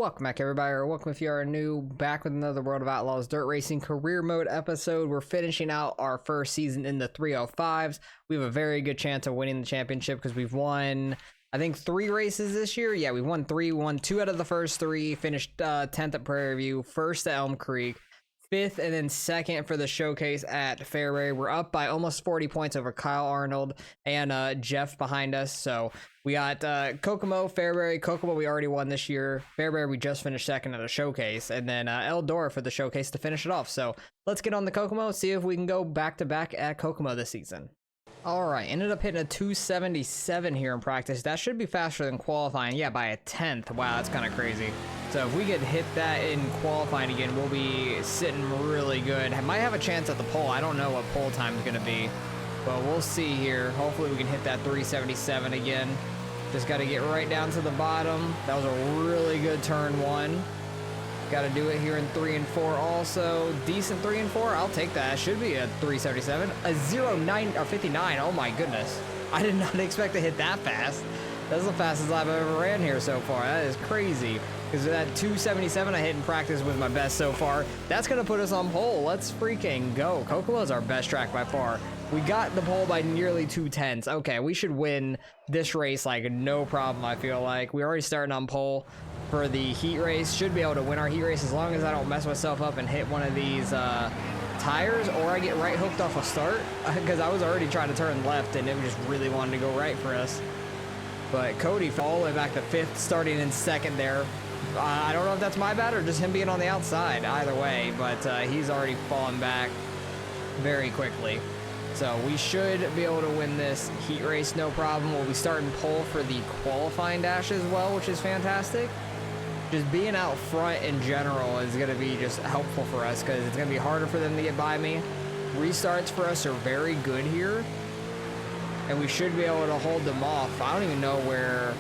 Welcome back, everybody, or welcome if you are new, back with another World of Outlaws Dirt Racing Career Mode episode. We're finishing out our first season in the 305s. We have a very good chance of winning the championship because we've won, I think, 3 races this year. Yeah, we won 3. We won 2 out of the first 3, finished 10th at Prairie View, 1st at Elm Creek, 5th and then 2nd for the showcase at Fairbury. We're up by almost 40 points over Kyle Arnold and Jeff behind us. So we got Kokomo, Fairbury. Kokomo we already won this year. Fairbury we just finished 2nd at a showcase. And then Eldora for the showcase to finish it off. So let's get on the Kokomo, see if we can go back-to-back at Kokomo this season. All right, ended up hitting a 277 here in practice. That should be faster than qualifying. Yeah, by a 10th. Wow, that's kind of crazy. So if we could hit that in qualifying again, we'll be sitting really good. I might have a chance at the pole. I don't know what pole time is going to be, but we'll see here. Hopefully we can hit that 377 again. Just got to get right down to the bottom. That was a really good turn 1. Got to do it here in 3 and 4 also. Decent 3 and 4. I'll take that. It should be a 377. A 09 or 59. Oh my goodness. I did not expect to hit that fast. That's the fastest I've ever ran here so far. That is crazy. Because that 277 I hit in practice was my best so far. That's going to put us on pole. Let's freaking go. Kokomo is our best track by far. We got the pole by nearly 2/10. Okay, we should win this race like no problem, I feel like. We're already starting on pole for the heat race. Should be able to win our heat race as long as I don't mess myself up and hit one of these tires, or I get right hooked off a start, because I was already trying to turn left and it just really wanted to go right for us. But Cody fell all the way back to 5th, starting in 2nd there. I don't know if that's my bad or just him being on the outside. Either way, but he's already fallen back very quickly. So we should be able to win this heat race, no problem. We'll be starting pole for the qualifying dash as well, which is fantastic. Just being out front in general is going to be just helpful for us because it's going to be harder for them to get by me. Restarts for us are very good here, and we should be able to hold them off. I don't even know where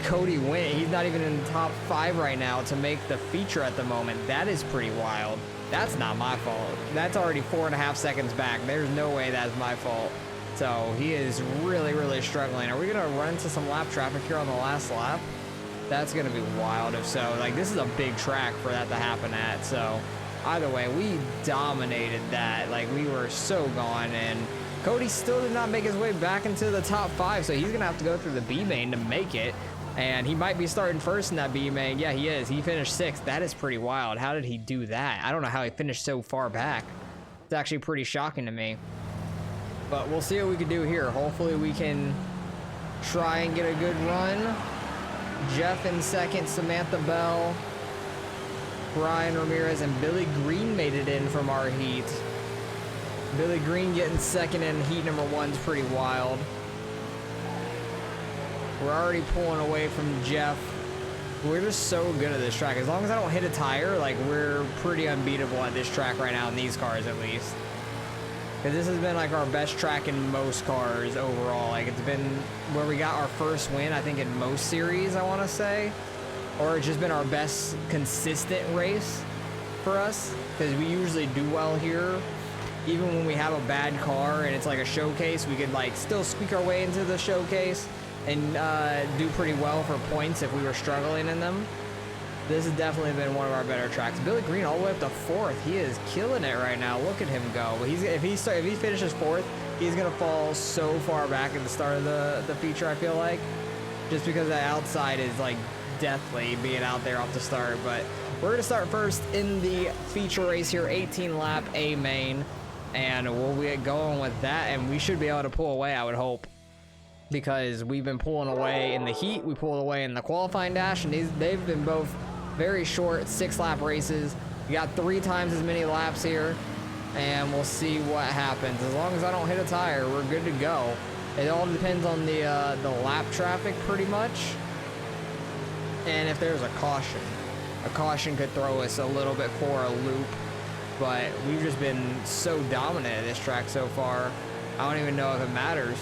Cody went. He's not even in the top 5 right now to make the feature at the moment. That is pretty wild. That's not my fault. That's already 4.5 seconds back. There's no way that's my fault. So he is really, really struggling. Are we going to run into some lap traffic here on the last lap? That's going to be wild if so. Like, this is a big track for that to happen at. So either way, we dominated that. Like, we were so gone. And Cody still did not make his way back into the top 5. So he's going to have to go through the B main to make it. And he might be starting first in that B main. Yeah, he is. He finished 6th. That is pretty wild. How did he do that? I don't know how he finished so far back. It's actually pretty shocking to me. But we'll see what we can do here. Hopefully we can try and get a good run. Jeff in 2nd, Samantha Bell, Brian Ramirez, and Billy Green made it in from our heat. Billy Green getting 2nd in heat number 1 is pretty wild. We're already pulling away from Jeff. We're just so good at this track. As long as I don't hit a tire, like, we're pretty unbeatable at this track right now in these cars at least. Because this has been like our best track in most cars overall. Like, it's been where we got our first win, I think, in most series, I want to say. Or it's just been our best consistent race for us. Because we usually do well here. Even when we have a bad car and it's like a showcase, we could like still squeak our way into the showcase and do pretty well for points if we were struggling in them. This has definitely been one of our better tracks. Billy Green all the way up to 4th. He is killing it right now. Look at him go. But if he finishes 4th, he's gonna fall so far back at the start of the feature, I feel like. Just because the outside is like deathly being out there off the start. But we're gonna start first in the feature race here, 18 lap A main. And we'll get going with that, and we should be able to pull away, I would hope. Because we've been pulling away in the heat, we pulled away in the qualifying dash, and they've been both very short 6-lap races. We got 3 times as many laps here, and we'll see what happens. As long as I don't hit a tire, we're good to go. It all depends on the lap traffic pretty much, and if there's a caution. A caution could throw us a little bit for a loop, but we've just been so dominant at this track so far. I don't even know if it matters.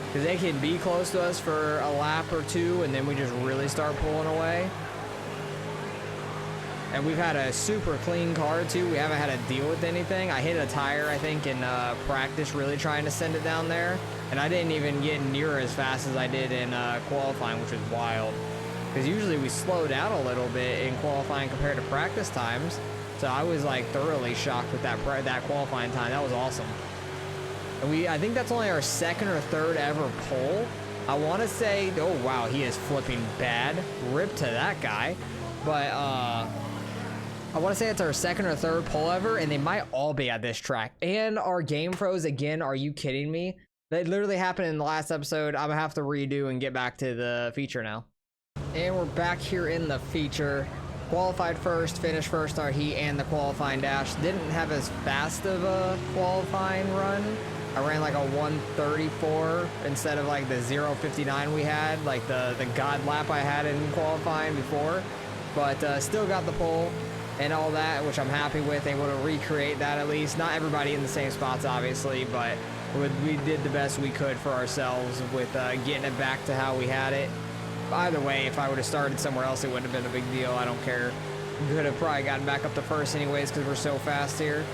Because they can be close to us for a lap or 2, and then we just really start pulling away. And we've had a super clean car, too. We haven't had to deal with anything. I hit a tire, I think, in practice, really trying to send it down there. And I didn't even get near as fast as I did in qualifying, which is wild. because usually we slow down a little bit in qualifying compared to practice times. So I was like thoroughly shocked with that qualifying time. That was awesome. And I think that's only our second or third ever pole. I want to say, oh wow, he is flipping bad. Rip to that guy. But I want to say it's our second or third pole ever, and they might all be at this track. And our game froze again. Are you kidding me? That literally happened in the last episode. I'm gonna have to redo and get back to the feature now. And we're back here in the feature. Qualified first, finished first our heat and the qualifying dash. Didn't have as fast of a qualifying run. I ran like a 134 instead of like the 0:59 we had, like the god lap I had in qualifying before. But still got the pole and all that, which I'm happy with. Able to recreate that at least. Not everybody in the same spots, obviously, but we did the best we could for ourselves with getting it back to how we had it. Either way, if I would have started somewhere else, it wouldn't have been a big deal. I don't care. Could have probably gotten back up to first anyways because we're so fast here.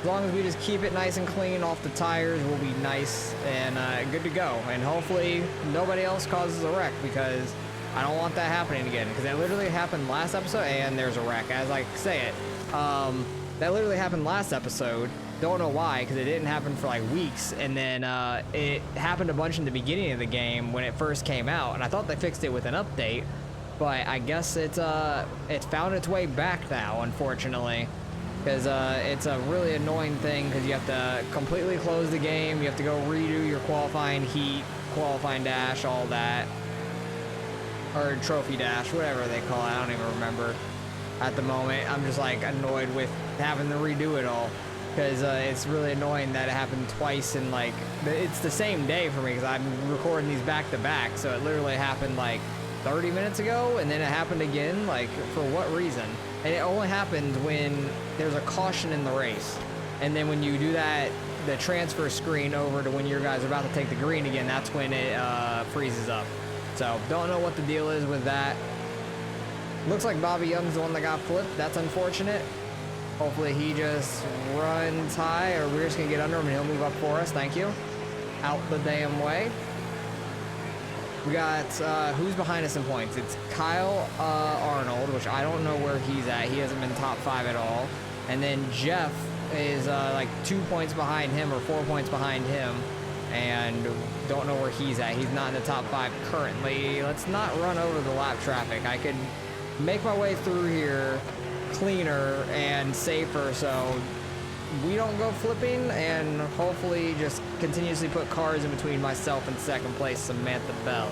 As long as we just keep it nice and clean off the tires, we'll be nice and good to go. And hopefully nobody else causes a wreck, because I don't want that happening again, because that literally happened last episode. And there's a wreck, as I say it. That literally happened last episode. Don't know why, because it didn't happen for like weeks, and then it happened a bunch in the beginning of the game when it first came out, and I thought they fixed it with an update, but I guess it's found its way back now, unfortunately, because it's a really annoying thing, because you have to completely close the game, you have to go redo your qualifying heat, qualifying dash, all that, or trophy dash, whatever they call it. I don't even remember at the moment. I'm just like annoyed with having to redo it all, because it's really annoying that it happened twice, and like it's the same day for me, because I'm recording these back to back, so it literally happened like 30 minutes ago, and then it happened again. Like, for what reason? And it only happens when there's a caution in the race, and then when you do that, the transfer screen over to when your guys are about to take the green again, that's when it freezes up. So don't know what the deal is with that. Looks like Bobby Young's the one that got flipped. That's unfortunate. Hopefully he just runs high, or we're just gonna get under him and he'll move up for us. Thank you. Out the damn way. We got, who's behind us in points? It's Kyle Arnold, which I don't know where he's at. He hasn't been top 5 at all. And then Jeff is like 2 points behind him, or 4 points behind him. And don't know where he's at. He's not in the top 5 currently. Let's not run over the lap traffic. I could make my way through here cleaner and safer, so we don't go flipping, and hopefully just continuously put cars in between myself and second place Samantha Bell,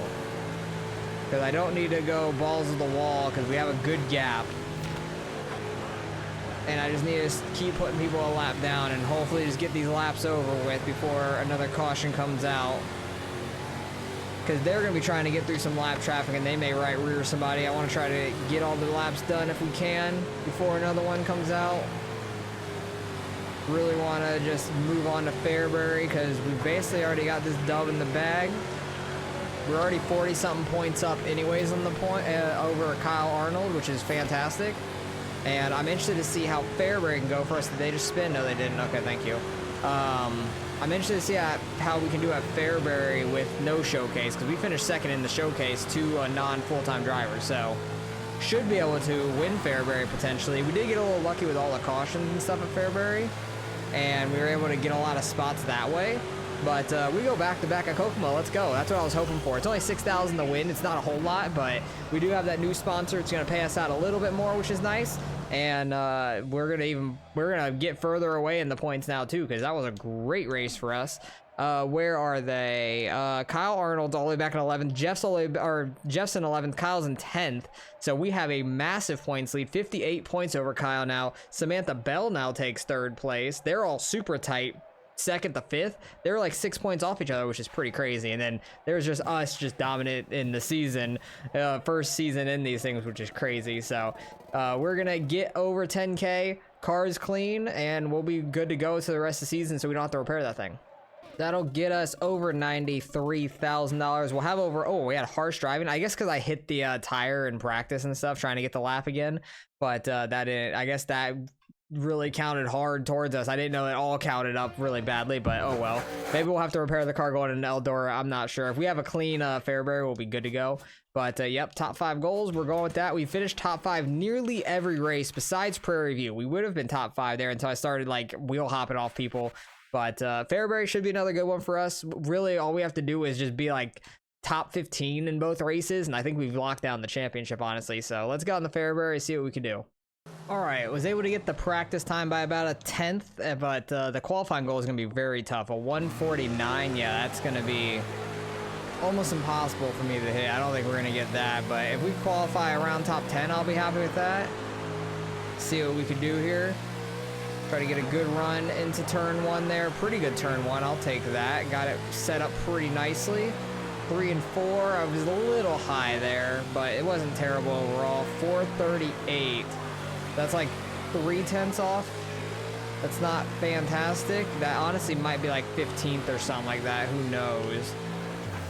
because I don't need to go balls to the wall, because we have a good gap, and I just need to keep putting people a lap down and hopefully just get these laps over with before another caution comes out, because they're going to be trying to get through some lap traffic and they may right rear somebody. I want to try to get all the laps done if we can before another one comes out. Really want to just move on to Fairbury, because we basically already got this dub in the bag. We're already 40-something points up anyways on the point over Kyle Arnold, which is fantastic. And I'm interested to see how Fairbury can go for us. Did they just spin? No, they didn't. Okay, thank you. I'm interested to see how we can do at Fairbury with no showcase, because we finished second in the showcase to a non-full-time driver, so should be able to win Fairbury potentially. We did get a little lucky with all the cautions and stuff at Fairbury, and we were able to get a lot of spots that way. But we go back to back at Kokomo. Let's go. That's what I was hoping for. It's only 6,000 to win. It's not a whole lot, but we do have that new sponsor. It's going to pay us out a little bit more, which is nice. And we're gonna get further away in the points now too, because that was a great race for us. Where are they? Kyle Arnold's all the way back in 11th. Jeff's in 11th. Kyle's in 10th. So we have a massive points lead, 58 points over Kyle now. Samantha Bell now takes 3rd place. They're all super tight. 2nd to 5th, they're like 6 points off each other, which is pretty crazy. And then there's just us just dominant in the season, first season in these things, which is crazy. So we're gonna get over 10k, cars clean, and we'll be good to go to the rest of the season, so we don't have to repair that thing. That'll get us over $93,000. We'll have over, oh, we had harsh driving, I guess, because I hit the tire in practice and stuff trying to get the lap again, but that didn't, I guess that really counted hard towards us. I didn't know it all counted up really badly, but oh well. Maybe we'll have to repair the car going into Eldora. I'm not sure. If we have a clean Fairbury, we'll be good to go. But yep, top 5 goals. We're going with that. We finished top 5 nearly every race besides Prairie View. We would have been top 5 there until I started like wheel hopping off people. But Fairbury should be another good one for us. Really, all we have to do is just be like top 15 in both races, and I think we've locked down the championship, honestly. So let's go on the Fairbury, see what we can do. All right, was able to get the practice time by about a 10th, but the qualifying goal is going to be very tough. A 149, yeah, that's going to be almost impossible for me to hit. I don't think we're going to get that, but if we qualify around top 10, I'll be happy with that. See what we can do here. Try to get a good run into turn 1 there. Pretty good turn 1, I'll take that. Got it set up pretty nicely. 3 and 4, I was a little high there, but it wasn't terrible overall. 438. That's like 3/10 off. That's not fantastic. That honestly might be like 15th or something like that. Who knows?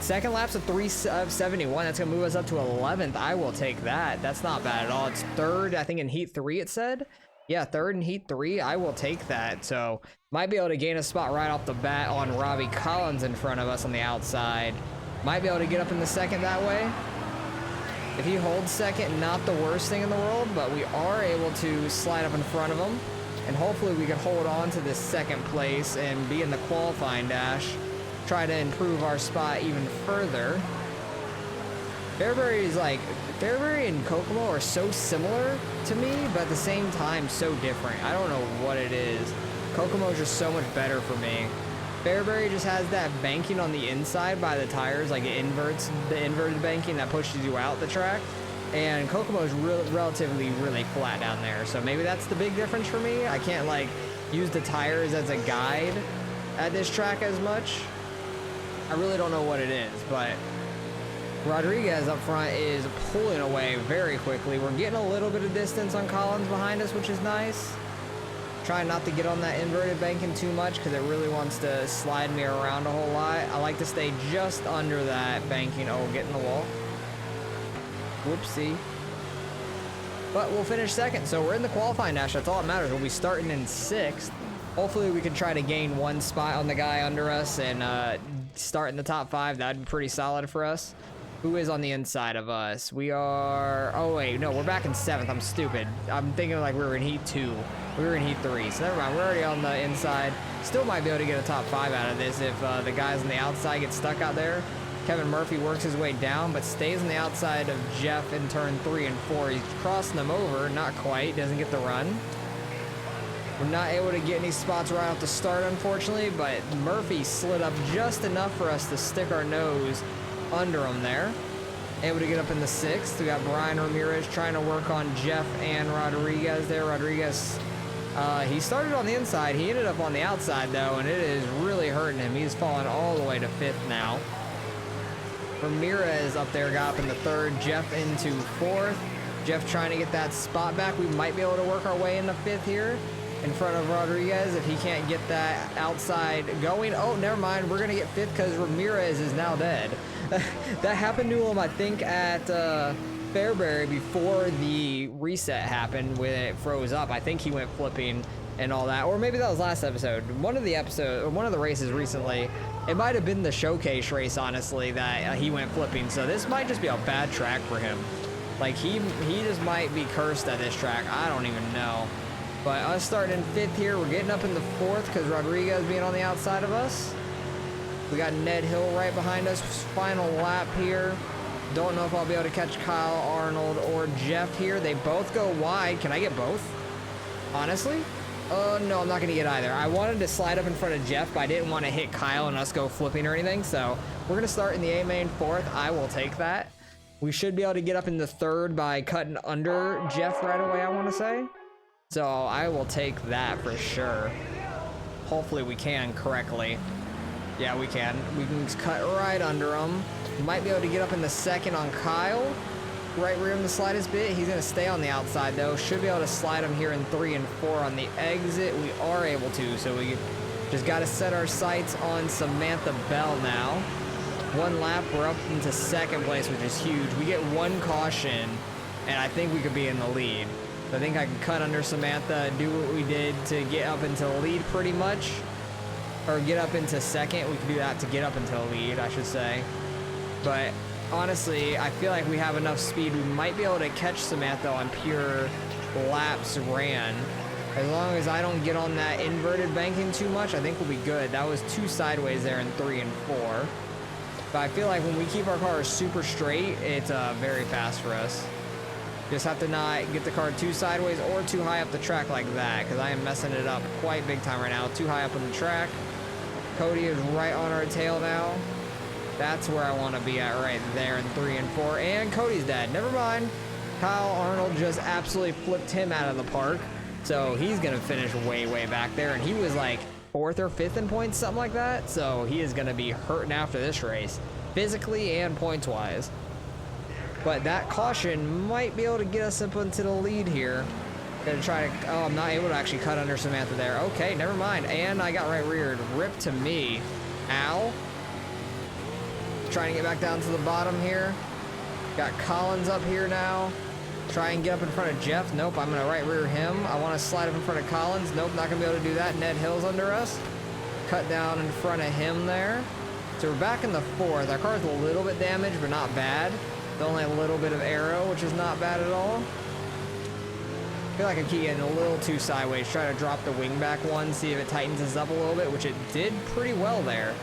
Second lap's a 371. That's gonna move us up to 11th. I will take that. That's not bad at all. It's third, I think, in heat 3 it said. Yeah, third in heat 3. I will take that. So might be able to gain a spot right off the bat on Robbie Collins in front of us on the outside. Might be able to get up in the second that way. If he holds second, not the worst thing in the world, but we are able to slide up in front of him. And hopefully we can hold on to this second place and be in the qualifying dash. Try to improve our spot even further. Fairbury and Kokomo are so similar to me, but at the same time so different. I don't know what it is. Kokomo is just so much better for me. Fairbury just has that banking on the inside by the tires, like it inverts the inverted banking that pushes you out the track. And Kokomo is relatively really flat down there, so maybe that's the big difference for me. I can't like use the tires as a guide at this track as much. I really don't know what it is, but Rodriguez up front is pulling away very quickly. We're getting a little bit of distance on Collins behind us, which is nice. Trying not to get on that inverted banking too much because it really wants to slide me around a whole lot. I like to stay just under that banking. Oh, get in the wall. Whoopsie. But we'll finish second, so we're in the qualifying dash. That's all that matters. We'll be starting in 6th. Hopefully we can try to gain 1 spot on the guy under us and start in the top 5. That'd be pretty solid for us. Who is on the inside of us? We are... Oh, wait. No, we're back in 7th. I'm stupid. I'm thinking like we were in heat 2. We were in heat 3. So never mind. We're already on the inside. Still might be able to get a top 5 out of this if the guys on the outside get stuck out there. Kevin Murphy works his way down, but stays on the outside of Jeff in turn 3 and 4. He's crossing them over. Not quite. Doesn't get the run. We're not able to get any spots right off the start, unfortunately, but Murphy slid up just enough for us to stick our nose under him there. Able to get up in the 6th. We got Brian Ramirez trying to work on Jeff and Rodriguez there. Rodriguez, he started on the inside. He ended up on the outside, though, and it is really hurting him. He's fallen all the way to 5th now. Ramirez up there got up in the 3rd. Jeff into 4th. Jeff trying to get that spot back. We might be able to work our way into 5th here in front of Rodriguez if he can't get that outside going. Oh, never mind. We're going to get 5th because Ramirez is now dead. That happened to him, I think, at Fairbury before the reset happened when it froze up. I think he went flipping and all that. Or maybe that was last episode. One of the races recently, it might have been the showcase race, honestly, that he went flipping. So this might just be a bad track for him. Like, he just might be cursed at this track. I don't even know. But us starting in 5th here, we're getting up in the 4th because Rodriguez being on the outside of us. We got Ned Hill right behind us. Final lap here. Don't know if I'll be able to catch Kyle Arnold or Jeff here. They both go wide. Can I get both? Honestly? No, I'm not going to get either. I wanted to slide up in front of Jeff, but I didn't want to hit Kyle and us go flipping or anything. So we're going to start in the A main 4th. I will take that. We should be able to get up in the 3rd by cutting under Jeff right away, I want to say. So I will take that for sure. Hopefully we can correctly. Yeah, we can. We can cut right under him. Might be able to get up in the 2nd on Kyle. Right rear him the slightest bit. He's going to stay on the outside, though. Should be able to slide him here in 3 and 4 on the exit. We are able to, so we just got to set our sights on Samantha Bell now. 1 lap, we're up into 2nd place, which is huge. We get 1 caution, and I think we could be in the lead. I think I can cut under Samantha and do what we did to get up into the lead pretty much. Or get up into second. We can do that to get up into the lead, I should say. But honestly, I feel like we have enough speed. We might be able to catch Samantha on pure laps ran. As long as I don't get on that inverted banking too much, I think we'll be good. That was 2 sideways there in 3 and 4. But I feel like when we keep our cars super straight, it's very fast for us. Just have to not get the car too sideways or too high up the track like that, because I am messing it up quite big time right now. Too high up on the track. Cody is right on our tail now. That's where I want to be at right there in 3 and 4. And Cody's dead. Never mind. Kyle Arnold just absolutely flipped him out of the park. So he's going to finish way, way back there. And he was like 4th or 5th in points, something like that. So he is going to be hurting after this race, physically and points-wise. But that caution might be able to get us up into the lead here. Gonna try to, oh, I'm not able to actually cut under Samantha there. Okay, never mind. And I got right reared. Rip to me. Ow. Trying to get back down to the bottom here. Got Collins up here now. Try and get up in front of Jeff. Nope, I'm gonna right rear him. I want to slide up in front of Collins. Nope, not gonna be able to do that. Ned Hill's under us. Cut down in front of him there. So we're back in the 4th. Our car's a little bit damaged, but not bad. It's only a little bit of aero, which is not bad at all. I feel like I keep getting a little too sideways. Try to drop the wing back one, see if it tightens us up a little bit, which it did pretty well there.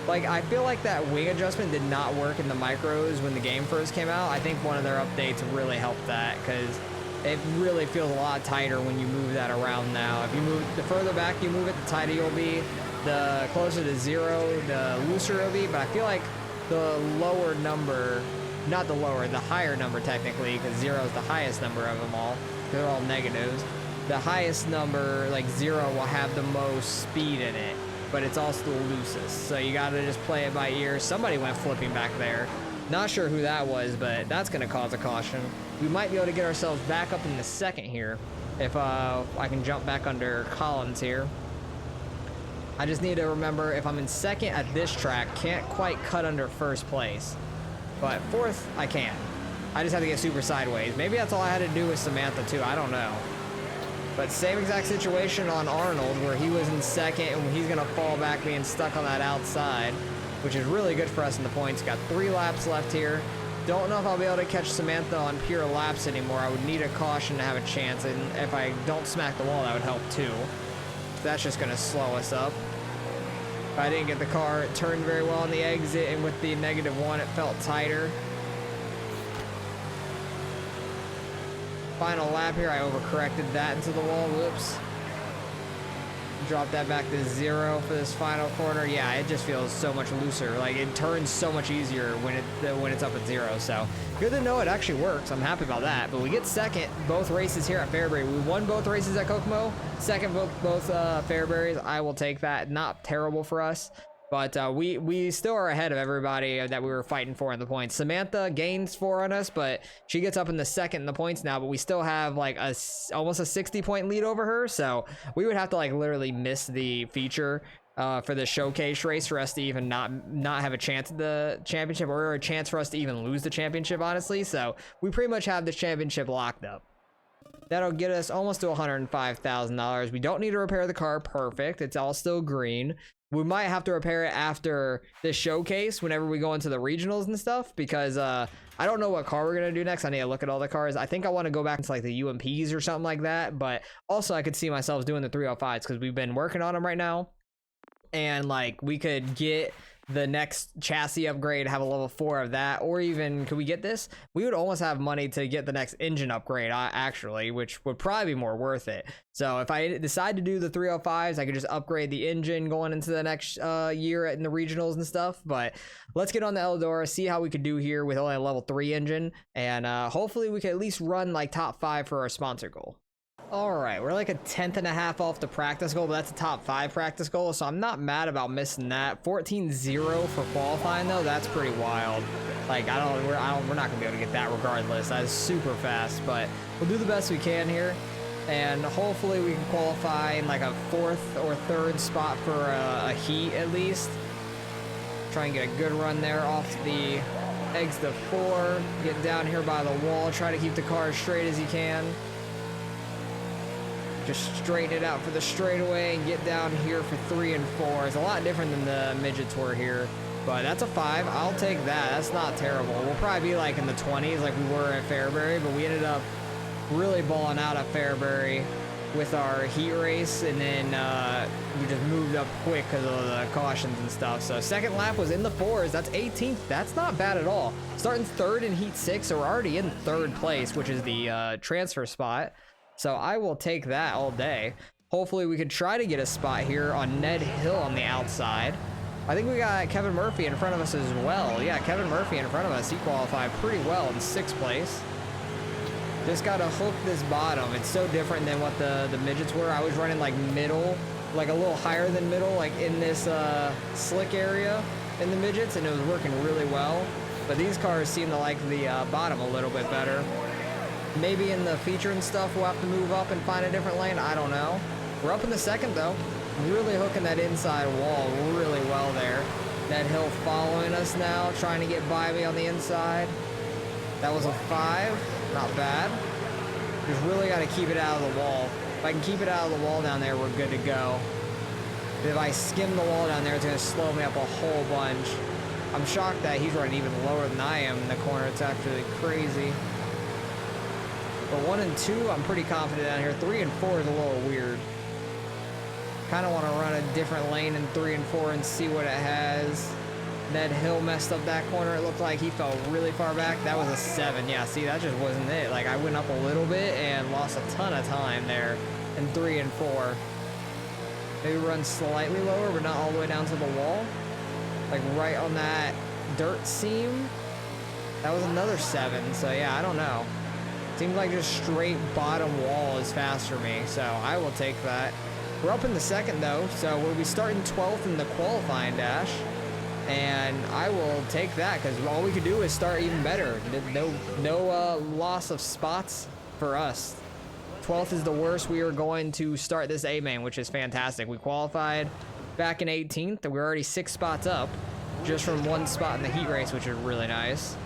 Like, I feel like that wing adjustment did not work in the micros when the game first came out. I think one of their updates really helped that, because it really feels a lot tighter when you move that around now. If you move, the further back you move it, the tighter you'll be. The closer to 0, the looser it'll be. But I feel like the lower number, not the lower, the higher number technically, because 0 is the highest number of them all. They're all negatives. The highest number, like 0, will have the most speed in it, but it's also the loosest. So you gotta just play it by ear. Somebody went flipping back there. Not sure who that was, but that's gonna cause a caution. We might be able to get ourselves back up in the second here if I can jump back under Collins here. I just need to remember, if I'm in second at this track, can't quite cut under first place, but 4th I can. I just had to get super sideways. Maybe that's all I had to do with Samantha too, I don't know. But same exact situation on Arnold, where he was in second and he's gonna fall back being stuck on that outside, which is really good for us in the points. Got 3 laps left here. Don't know if I'll be able to catch Samantha on pure laps anymore. I would need a caution to have a chance, and if I don't smack the wall, that would help too. That's just gonna slow us up. I didn't get the car, it turned very well on the exit, and with the -1, it felt tighter. Final lap here, I overcorrected that into the wall, whoops. Drop that back to 0 for this final corner. Yeah, it just feels so much looser. Like, it turns so much easier when it's up at 0. So good to know it actually works. I'm happy about that. But we get second both races here at Fairbury. We won both races at Kokomo. Second both Fairburys. I will take that. Not terrible for us. But we still are ahead of everybody that we were fighting for in the points. Samantha gains 4 on us, but she gets up in the second in the points now. But we still have like almost a 60-point lead over her. So we would have to like literally miss the feature for the showcase race for us to even not have a chance at the championship, or a chance for us to even lose the championship, honestly. So we pretty much have the championship locked up. That'll get us almost to $105,000. We don't need to repair the car. Perfect. It's all still green. We might have to repair it after this showcase whenever we go into the regionals and stuff, because I don't know what car we're going to do next. I need to look at all the cars. I think I want to go back into like the UMPs or something like that, but also I could see myself doing the 305s because we've been working on them right now, and like we could get the next chassis upgrade, have a level 4 of that, or even, could we get this? We would almost have money to get the next engine upgrade, actually, which would probably be more worth it. So if I decide to do the 305s, I could just upgrade the engine going into the next year in the regionals and stuff. But let's get on the Eldora, see how we could do here with only a level 3 engine, and hopefully we can at least run like top 5 for our sponsor goal. All right, we're like a 1/10.5 off the practice goal, but that's a top 5 practice goal, so I'm not mad about missing that. 14-0 for qualifying though, that's pretty wild. Like we're not gonna be able to get that regardless. That is super fast, but we'll do the best we can here, and hopefully we can qualify in like a 4th or 3rd spot for a heat at least. Try and get a good run there off the exit 4. Get down here by the wall. Try to keep the car as straight as you can. Just straighten it out for the straightaway and get down here for 3 and 4. It's a lot different than the midgets were here, but that's a 5. I'll take that. That's not terrible. We'll probably be like in the 20s like we were at Fairbury, but we ended up really balling out at Fairbury with our heat race, and then we just moved up quick because of the cautions and stuff. So second lap was in the 4s. That's 18th. That's not bad at all. Starting third in heat 6, so we're already in third place, which is the transfer spot. So I will take that all day. Hopefully we could try to get a spot here on Ned Hill on the outside. I think we got Kevin Murphy in front of us as well. Yeah, Kevin Murphy in front of us. He qualified pretty well in 6th place. Just got to hook this bottom. It's so different than what the midgets were. I was running like middle, like a little higher than middle, like in this slick area in the midgets, and it was working really well. But these cars seem to like the bottom a little bit better. Maybe in the feature and stuff, we'll have to move up and find a different lane. I don't know. We're up in the 2nd though. Really hooking that inside wall really well there. Ned Hill following us now, trying to get by me on the inside. That was a 5. Not bad. Just really got to keep it out of the wall. If I can keep it out of the wall down there, we're good to go. If I skim the wall down there, it's going to slow me up a whole bunch. I'm shocked that he's running even lower than I am in the corner. It's actually crazy. But 1 and 2, I'm pretty confident down here. 3 and 4 is a little weird. Kind of want to run a different lane in 3 and 4 and see what it has. Ned Hill messed up that corner. It looked like he fell really far back. That was a 7. Yeah, see, that just wasn't it. Like, I went up a little bit and lost a ton of time there in 3 and 4. Maybe run slightly lower, but not all the way down to the wall. Like, right on that dirt seam. That was another 7. So, yeah, I don't know. Seems like just straight bottom wall is fast for me. So, I will take that. We're up in the 2nd, though. So, we'll be starting 12th in the qualifying dash. And I will take that because all we could do is start even better. No loss of spots for us. 12th is the worst. We are going to start this A main, which is fantastic. We qualified back in 18th, and we're already 6 spots up just from 1 spot in the heat race, which is really nice.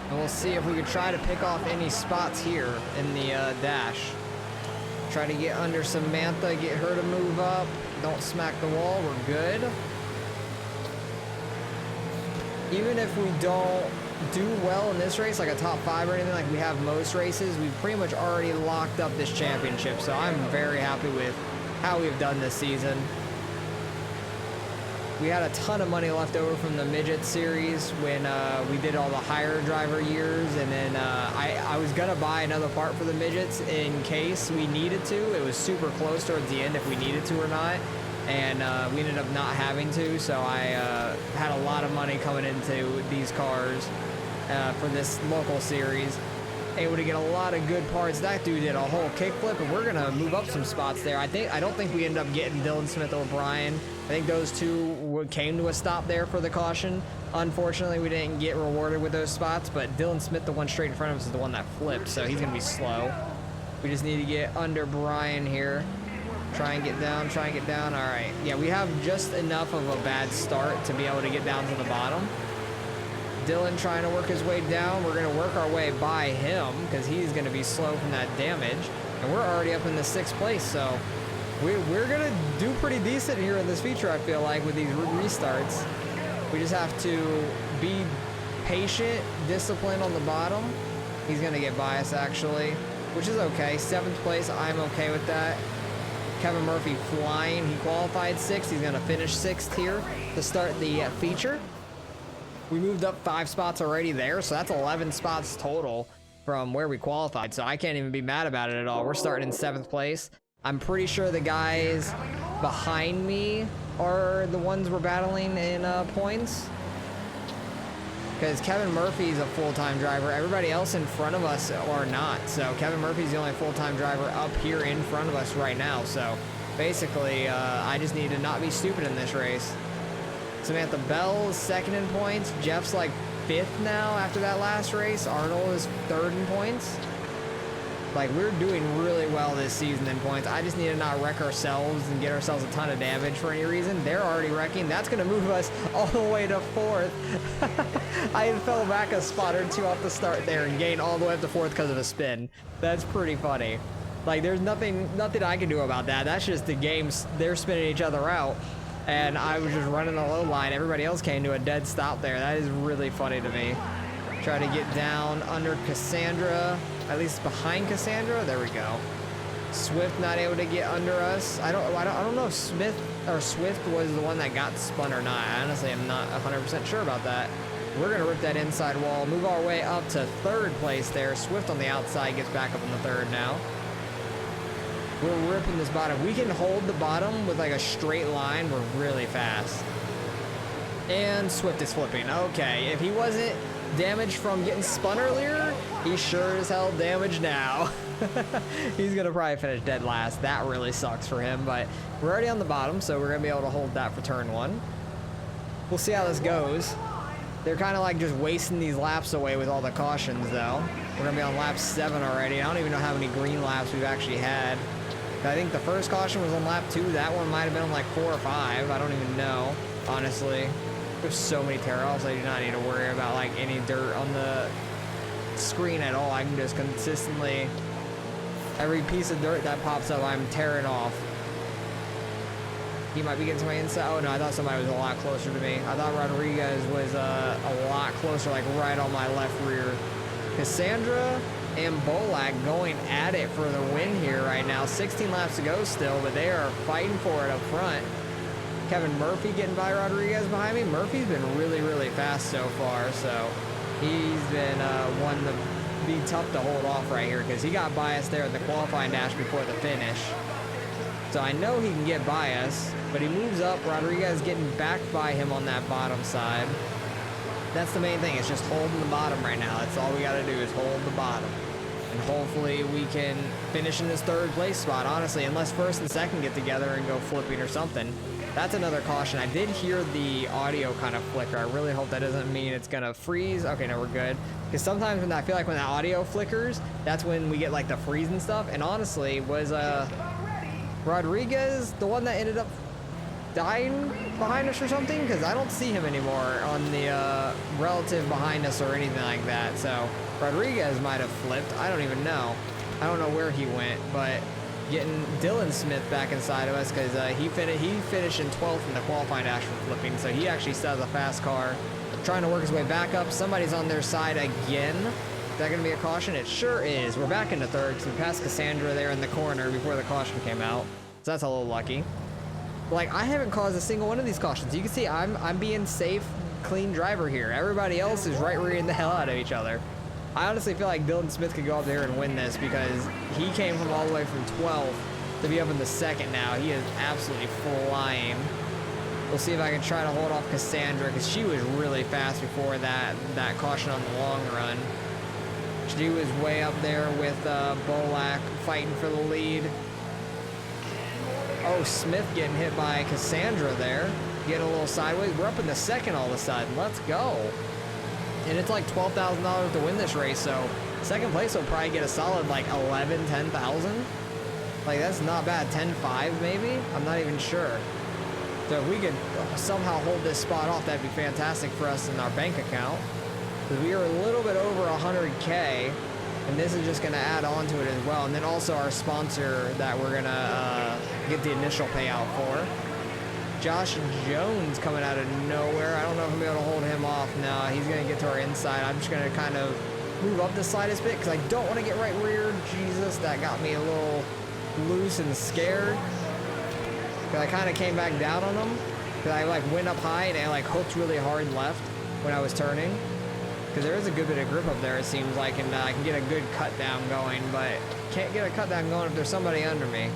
And we'll see if we could try to pick off any spots here in the dash. Try to get under Samantha, get her to move up. Don't smack the wall. We're good. Even if we don't do well in this race, like a top 5 or anything like we have most races, we've pretty much already locked up this championship. So I'm very happy with how we've done this season. We had a ton of money left over from the midget series when we did all the hire driver years, and then I was gonna buy another part for the midgets in case we needed to. It was super close towards the end if we needed to or not. And we ended up not having to, so I had a lot of money coming into these cars for this local series. Able to get a lot of good parts. That dude did a whole kickflip, and we're gonna move up some spots there. I don't think we ended up getting Dylan Smith or Brian. I think those two came to a stop there for the caution. Unfortunately, we didn't get rewarded with those spots, but Dylan Smith, the one straight in front of us, is the one that flipped, so he's gonna be slow. We just need to get under Brian here. Try and get down, try and get down. All right. Yeah, we have just enough of a bad start to be able to get down to the bottom. Dylan trying to work his way down. We're going to work our way by him because he's going to be slow from that damage. And we're already up in the 6th place, so we're going to do pretty decent here in this feature, I feel like, with these restarts. We just have to be patient, disciplined on the bottom. He's going to get by us, actually, which is okay. 7th place, I'm okay with that. Kevin Murphy flying. He qualified 6th. He's going to finish 6th here to start the feature. We moved up 5 spots already there, so that's 11 spots total from where we qualified, so I can't even be mad about it at all. We're starting in 7th place. I'm pretty sure the guys behind me are the ones we're battling in points, because Kevin Murphy's a full-time driver. Everybody else in front of us are not. So Kevin Murphy's the only full-time driver up here in front of us right now. So basically, I just need to not be stupid in this race. Samantha Bell is 2nd in points. Jeff's like 5th now after that last race. Arnold is 3rd in points. Like, we're doing really well this season in points. I just need to not wreck ourselves and get ourselves a ton of damage for any reason. They're already wrecking. That's going to move us all the way to 4th. I fell back a spot or 2 off the start there and gained all the way up to 4th because of a spin. That's pretty funny. Like, there's nothing I can do about that. That's just the game. They're spinning each other out. And I was just running the low line. Everybody else came to a dead stop there. That is really funny to me. Try to get down under Cassandra. At least behind Cassandra. There we go. Swift not able to get under us. I don't know if Smith or Swift was the one that got spun or not. I honestly am not 100% sure about that. We're going to rip that inside wall. Move our way up to third place there. Swift on the outside gets back up in the third now. We're ripping this bottom. We can hold the bottom with like a straight line. We're really fast. And Swift is flipping. Okay, if he wasn't damaged from getting spun earlier, he's sure as hell damaged now. He's gonna probably finish dead last. That really sucks for him, but we're already on the bottom, so we're gonna be able to hold that for turn one. We'll see how this goes. They're kind of like just wasting these laps away with all the cautions though. We're gonna be on lap 7 already. I don't even know how many green laps we've actually had. I think the first caution was on lap 2. That one might have been on like 4 or 5. I don't even know, honestly. There's so many tear-offs. I do not need to worry about like any dirt on the screen at all. I can just consistently, every piece of dirt that pops up, I'm tearing off. He might be getting to my inside. Oh no, I thought somebody was a lot closer to me. I thought Rodriguez was a lot closer, like right on my left rear. Cassandra and Bolak going at it for the win here right now. 16 laps to go still, but they are fighting for it up front. Kevin Murphy getting by Rodriguez behind me. Murphy's been really, really fast so far, so he's been one to be tough to hold off right here because he got by us there at the qualifying dash before the finish. So I know he can get by us, but he moves up. Rodriguez getting back by him on that bottom side. That's the main thing. It's just holding the bottom right now. That's all we got to do is hold the bottom. And hopefully we can finish in this third place spot, honestly, unless first and second get together and go flipping or something. That's another caution. I did hear the audio kind of flicker. I really hope that doesn't mean it's going to freeze. Okay, no, we're good. Because sometimes when I feel like when the audio flickers, that's when we get like the freeze and stuff. And honestly, was Rodriguez the one that ended up dying behind us or something? Because I don't see him anymore on the relative behind us or anything like that. So Rodriguez might have flipped. I don't even know. I don't know where he went, but getting Dylan Smith back inside of us because he finished in 12th in the qualifying dash for flipping, so he actually still has a fast car. Trying to work his way back up. Somebody's on their side again. Is that going to be a caution? It sure is. We're back into third because we passed Cassandra there in the corner before the caution came out, so that's a little lucky. Like, I haven't caused a single one of these cautions. You can see I'm being safe, clean driver here. Everybody else is right rearing the hell out of each other. I honestly feel like Dylan Smith could go up there and win this because he came from all the way from 12th to be up in the second now. He is absolutely flying. We'll see if I can try to hold off Cassandra because she was really fast before that caution on the long run. She was way up there with Bolak fighting for the lead. Oh, Smith getting hit by Cassandra there. Getting a little sideways. We're up in the second all of a sudden. Let's go. And it's like $12,000 to win this race, so second place will probably get a solid like 11, 10,000. Like, that's not bad. 10.5 maybe? I'm not even sure. So if we could somehow hold this spot off, that'd be fantastic for us in our bank account. Because we are a little bit over 100K, and this is just going to add on to it as well. And then also our sponsor that we're going to get the initial payout for. Josh Jones coming out of nowhere. I don't know if I'm going to be able to hold him off. No, he's going to get to our inside. I'm just going to kind of move up the slightest bit because I don't want to get right rear. Jesus, that got me a little loose and scared. Because I kind of came back down on him. Because I like went up high and I like hooked really hard left when I was turning. Because there is a good bit of grip up there, it seems like, and I can get a good cut down going, but can't get a cut down going if there's somebody under me.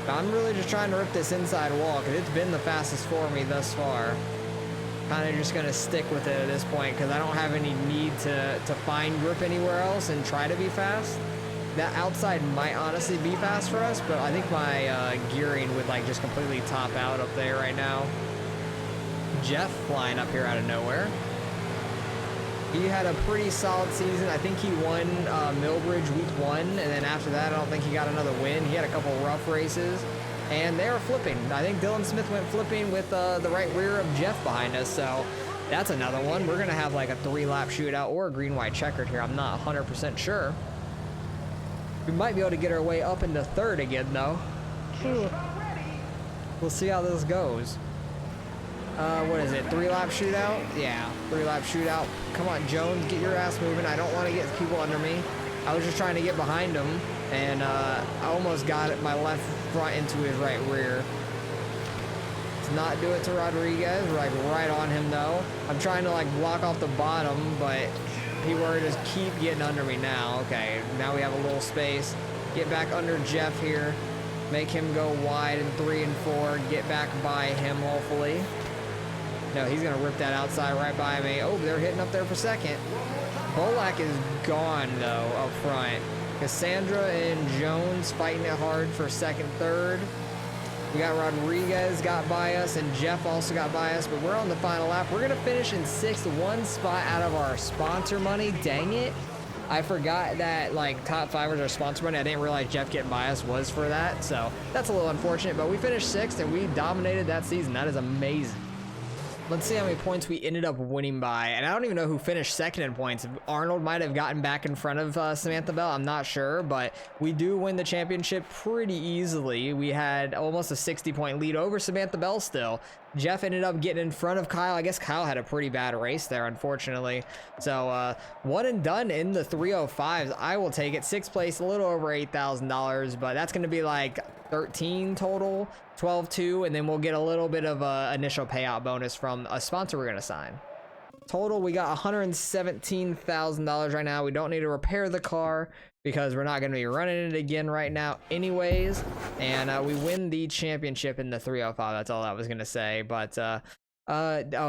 I'm really just trying to rip this inside wall because it's been the fastest for me thus far. Kind of just going to stick with it at this point because I don't have any need to find grip anywhere else and try to be fast. That outside might honestly be fast for us, but I think my gearing would like just completely top out up there right now. Jeff flying up here out of nowhere. He had a pretty solid season. I think he won Millbridge week 1, and then after that, I don't think he got another win. He had a couple rough races, and they were flipping. I think Dylan Smith went flipping with the right rear of Jeff behind us, so that's another one. We're going to have like a 3-lap shootout or a green-white checkered here. I'm not 100% sure. We might be able to get our way up into third again, though. We'll see how this goes. What is it? 3-lap shootout? Yeah, 3-lap shootout. Come on, Jones, get your ass moving. I don't want to get people under me. I was just trying to get behind him, and I almost got my left front into his right rear. Let's not do it to Rodriguez. We're like right on him though. I'm trying to like block off the bottom, but people are just keep getting under me now. Okay, now we have a little space. Get back under Jeff here. Make him go wide in 3 and 4. Get back by him, hopefully. No, he's going to rip that outside right by me. Oh, they're hitting up there for second. Bolak is gone, though, up front. Cassandra and Jones fighting it hard for second, third. We got Rodriguez got by us, and Jeff also got by us, but we're on the final lap. We're going to finish in 6th, 1 spot out of our sponsor money. Dang it. I forgot that, like, top 5 was our sponsor money. I didn't realize Jeff getting by us was for that, so that's a little unfortunate, but we finished 6th, and we dominated that season. That is amazing. Let's see how many points we ended up winning by. And I don't even know who finished second in points. Arnold might have gotten back in front of Samantha Bell. I'm not sure, but we do win the championship pretty easily. We had almost a 60-point lead over Samantha Bell still. Jeff ended up getting in front of Kyle. I guess Kyle had a pretty bad race there, unfortunately. So one and done in the 305s. I will take it. 6th place, a little over $8,000, but that's going to be like 13 total, 12-2, and then we'll get a little bit of a initial payout bonus from a sponsor we're going to sign. Total, we got $117,000 right now. We don't need to repair the car because we're not going to be running it again right now anyways. And we win the championship in the 305. That's all I was going to say. But, oh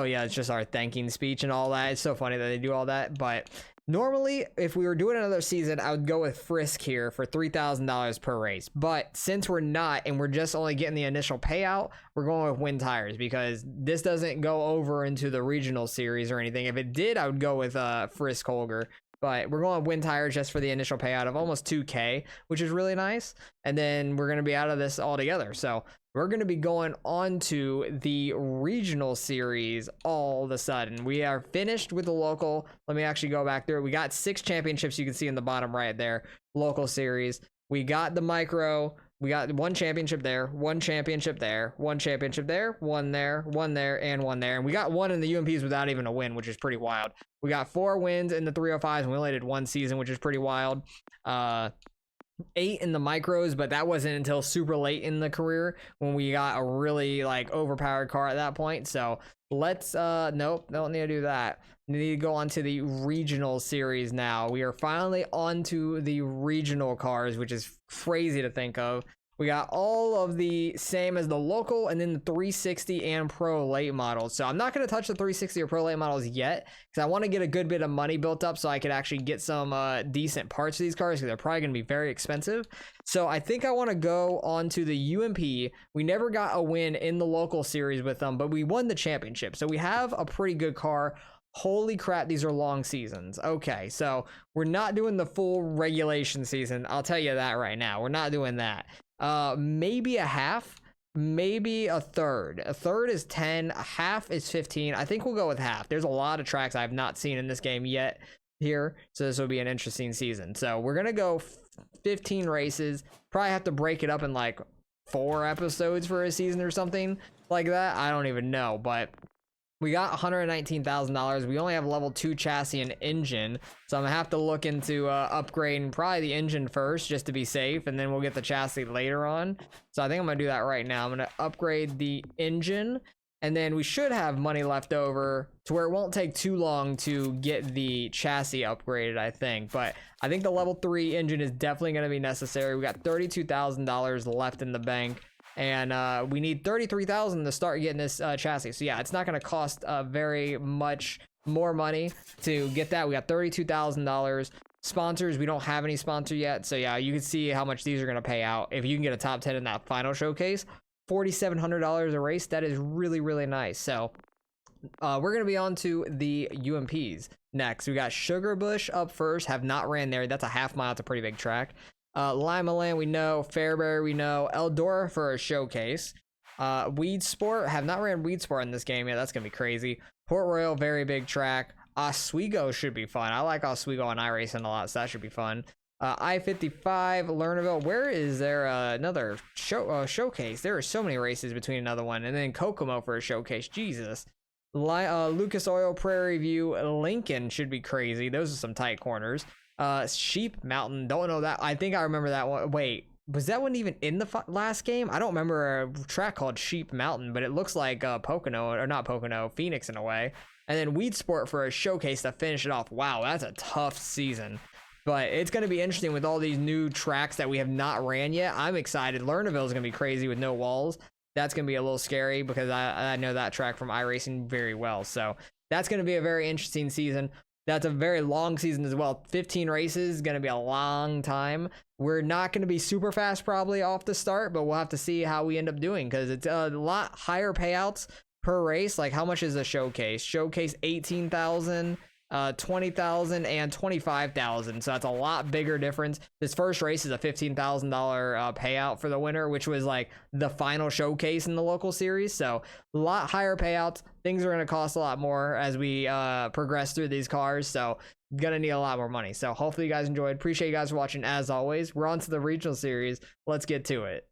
yeah, it's just our thanking speech and all that. It's so funny that they do all that. But normally, if we were doing another season, I would go with Frisk here for $3,000 per race. But since we're not, and we're just only getting the initial payout, we're going with Win Tires because this doesn't go over into the regional series or anything. If it did, I would go with Frisk Holger. But we're going with Win Tires just for the initial payout of almost $2,000, which is really nice. And then we're going to be out of this altogether. So we're going to be going on to the regional series all of a sudden. We are finished with the local. Let me actually go back through. We got 6 championships you can see in the bottom right there. Local series. We got the micro. We got 1 championship there, 1 championship there, 1 championship there, 1 there, 1 there, and 1 there. And we got 1 in the UMPs without even a win, which is pretty wild. We got 4 wins in the 305s, and we only did 1 season, which is pretty wild. 8 in the micros, but that wasn't until super late in the career when we got a really like overpowered car at that point. So let's nope, don't need to do that. We need to go on to the regional series now. We are finally on to the regional cars, which is crazy to think of. We got all of the same as the local and then the 360 and pro late models. So I'm not going to touch the 360 or pro late models yet because I want to get a good bit of money built up so I could actually get some decent parts of these cars because they're probably going to be very expensive. So I think I want to go on to the UMP. We never got a win in the local series with them, but we won the championship. So we have a pretty good car. Holy crap, these are long seasons. Okay, so we're not doing the full regulation season. I'll tell you that right now. We're not doing that. Maybe a half, maybe a third. A third is 10, a half is 15. I think we'll go with half. There's a lot of tracks I've not seen in this game yet here, so this will be an interesting season. So we're gonna go 15 races. Probably have to break it up in like 4 episodes for a season or something like that. I don't even know, but we got $119,000. We only have level 2 chassis and engine, so I'm gonna have to look into upgrading probably the engine first just to be safe, and then we'll get the chassis later on. So I think I'm gonna do that right now. I'm gonna upgrade the engine, and then we should have money left over to where it won't take too long to get the chassis upgraded, I think. But I think the level 3 engine is definitely gonna be necessary. We got $32,000 left in the bank. And we need 33,000 to start getting this chassis. So yeah, it's not going to cost very much more money to get that. We got $32,000. Sponsors, we don't have any sponsor yet. So yeah, you can see how much these are going to pay out. If you can get a top 10 in that final showcase, $4,700 a race. That is really, really nice. So we're going to be on to the UMPs next. We got Sugar Bush up first. Have not ran there. That's a half mile. It's a pretty big track. Lima Land, we know. Fairbury, we know. Eldora for a showcase. Weed Sport, have not ran Weed Sport in this game yet. That's gonna be crazy. Port Royal, very big track. Oswego should be fun. I like Oswego on iRacing a lot, so that should be fun. I-55, Lernerville. Where is there another showcase? There are so many races between another one. And then Kokomo for a showcase. Jesus. Lucas Oil, Prairie View, Lincoln should be crazy. Those are some tight corners. Sheep Mountain. Don't know that. I think I remember that one. Wait. Was that one even in the last game? I don't remember a track called Sheep Mountain, but it looks like Pocono, or not Pocono, Phoenix in a way. And then Weed Sport for a showcase to finish it off. Wow, that's a tough season. But it's going to be interesting with all these new tracks that we have not ran yet. I'm excited. Lernerville is going to be crazy with no walls. That's going to be a little scary because I know that track from iRacing very well. So that's going to be a very interesting season. That's a very long season as well. 15 races is going to be a long time. We're not going to be super fast probably off the start, but we'll have to see how we end up doing because it's a lot higher payouts per race. Like how much is a showcase? Showcase 18,000, 20,000 and 25,000. So that's a lot bigger difference. This first race is a $15,000 payout for the winner, which was like the final showcase in the local series. So a lot higher payouts. Things are going to cost a lot more as we progress through these cars. So gonna need a lot more money. So hopefully you guys enjoyed. Appreciate you guys for watching as always. We're on to the regional series. Let's get to it.